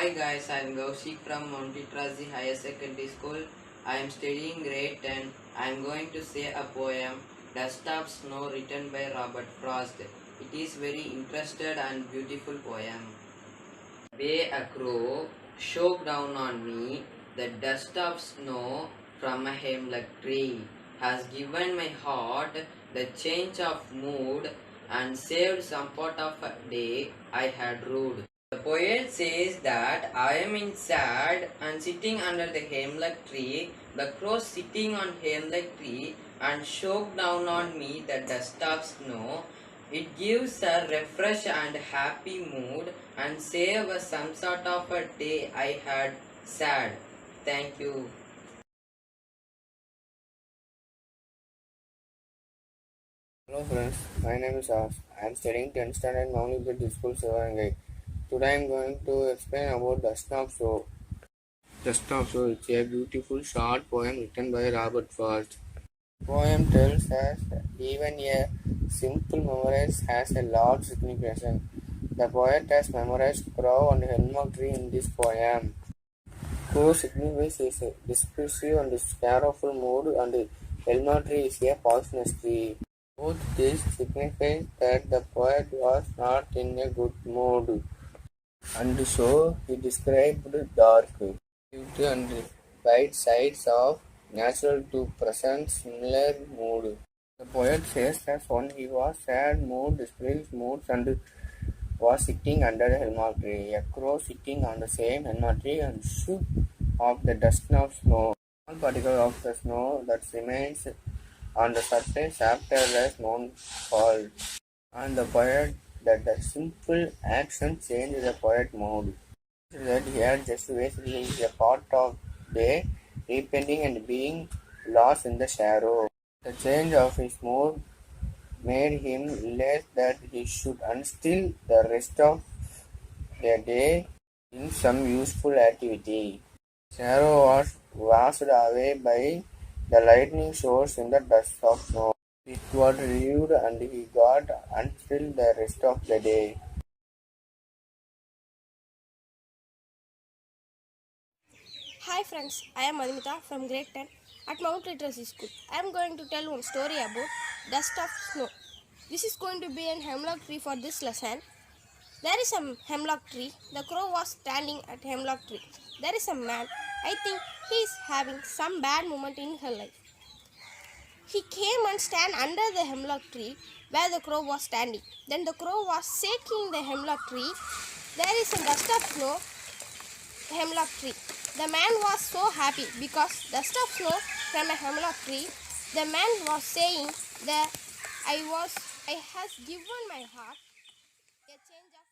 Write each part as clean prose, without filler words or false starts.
Hi guys, I am Gaushik from Litera Higher Secondary School. I am studying grade 10. I am going to say a poem, Dust of Snow, written by Robert Frost. It is very interesting and beautiful poem. Way a crow shook down on me, the dust of snow from a hemlock tree has given my heart the change of mood and saved some part of a day I had rued. The poet says that I am in sad and sitting under the hemlock tree, the crow sitting on hemlock tree and shook down on me the dust of snow. It gives a refresh and happy mood and save some sort of a day I had sad. Thank you. Hello friends, my name is As. I am studying 10th standard mlzscBSE.School CBSE. Today I am going to explain about Dust of Snow. Dust of Snow is a beautiful short poem written by Robert Frost. The poem tells us that even a simple memory has a large significance. The poet has memorized crow and hemlock tree in this poem. Crow signifies is a dispersive and careful mood, and hemlock tree is a poisonous tree. Both these signify that the poet was not in a good mood, and so he described dark, beauty, and bright sides of nature to present similar mood. The poet says that when he was sad mood, desperate moods, and was sitting under a hemlock tree, a crow sitting on the same hemlock tree and shook off the dust of snow. Small particle of the snow that remains on the surface after the snowfall, and the poet that the simple action changed the poet's mood. That he had just basically is a part of day, repenting and being lost in the shadow. The change of his mood made him realize that he should instill the rest of the day in some useful activity. Shadow was washed away by the lightning source in the dust of snow. It was relieved and he got until the rest of the day. Hi friends, I am Admita from grade 10 at Mount Literacy School. I am going to tell one story about dust of snow. This is going to be an hemlock tree for this lesson. There is a hemlock tree. The crow was standing at hemlock tree. There is a man. I think he is having some bad moment in her life. He came and stand under the hemlock tree where the crow was standing. Then the crow was shaking the hemlock tree. There is a dust of snow hemlock tree. The man was so happy because dust of snow from a hemlock tree. The man was saying that I has given my heart a change of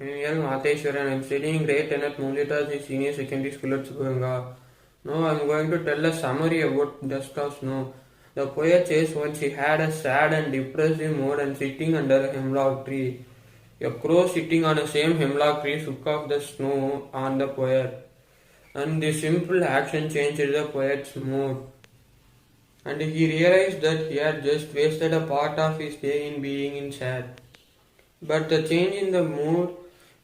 mood. I am Matheshwaran. I am studying grade 10 at Litera Sr.Sec.School at Sivagangai. Now I am going to tell a summary about Dust of Snow. The poet says once he had a sad and depressive mood and sitting under a hemlock tree. A crow sitting on the same hemlock tree shook off the snow on the poet, and the simple action changed the poet's mood. And he realized that he had just wasted a part of his day in being in sad. But the change in the mood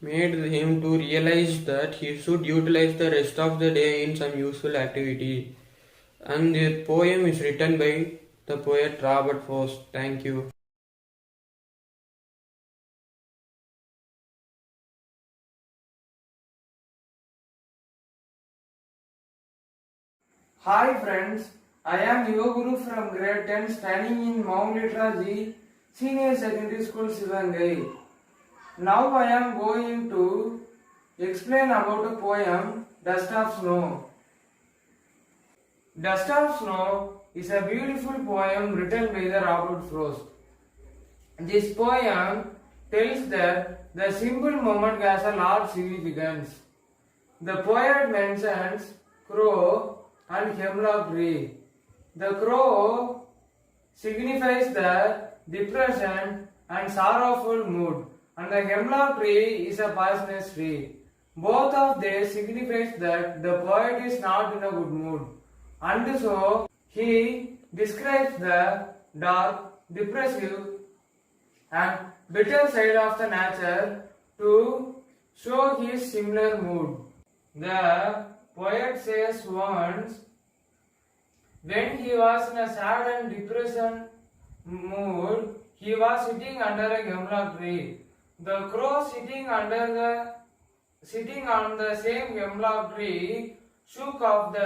made him to realize that he should utilize the rest of the day in some useful activity. And the poem is written by the poet Robert Frost. Thank you. Hi friends, I am your guru from grade 10 standing in Mount Litera Sr.Sec.School Sivagangai. Now I am going to explain about a poem Dust of Snow. Dust of Snow is a beautiful poem written by the Robert Frost. This poem tells that the simple moment has a large significance. The poet mentions crow and hemlock tree. The crow signifies the depression and sorrowful mood, and the hemlock tree is a poisonous tree. Both of these signifies that the poet is not in a good mood, and so he describes the dark, depressive, and bitter side of the nature to show his similar mood. The poet says once, when he was in a sad and depressed mood, he was sitting under a hemlock tree. The crow sitting on the same hemlock tree shook off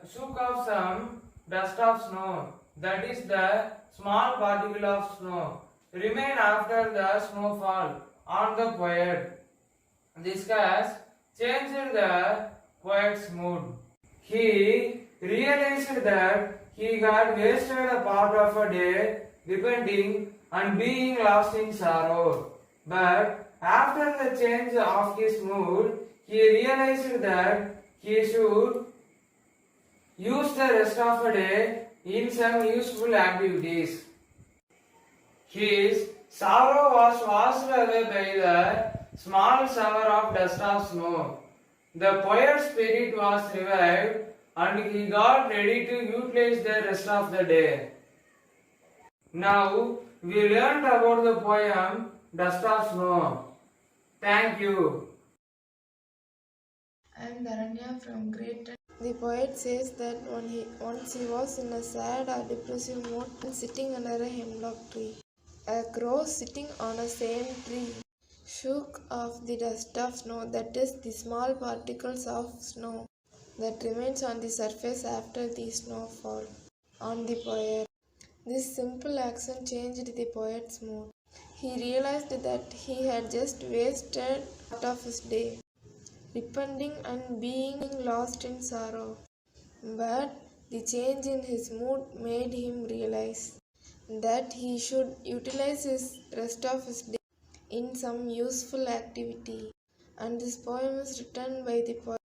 some dust of snow, that is the small particle of snow, remain after the snowfall on the poet. This has changed the poet's mood. He realized that he had wasted a part of a day repenting and being lost in sorrow. But after the change of his mood, he realized that he should use the rest of the day in some useful activities. His sorrow was washed away by the small shower of dust of snow. The poet's spirit was revived and he got ready to utilize the rest of the day. Now we learned about the poem Dust of Snow. Thank you. I am Dharanya from grade 10. The poet says that once he was in a sad or depressive mood and sitting under a hemlock tree. A crow sitting on a same tree shook off the dust of snow, that is, the small particles of snow that remains on the surface after the snowfall, on the poet. This simple action changed the poet's mood. He realized that he had just wasted part of his day, repenting and being lost in sorrow. But the change in his mood made him realize that he should utilize his rest of his day in some useful activity. And this poem is written by the poet.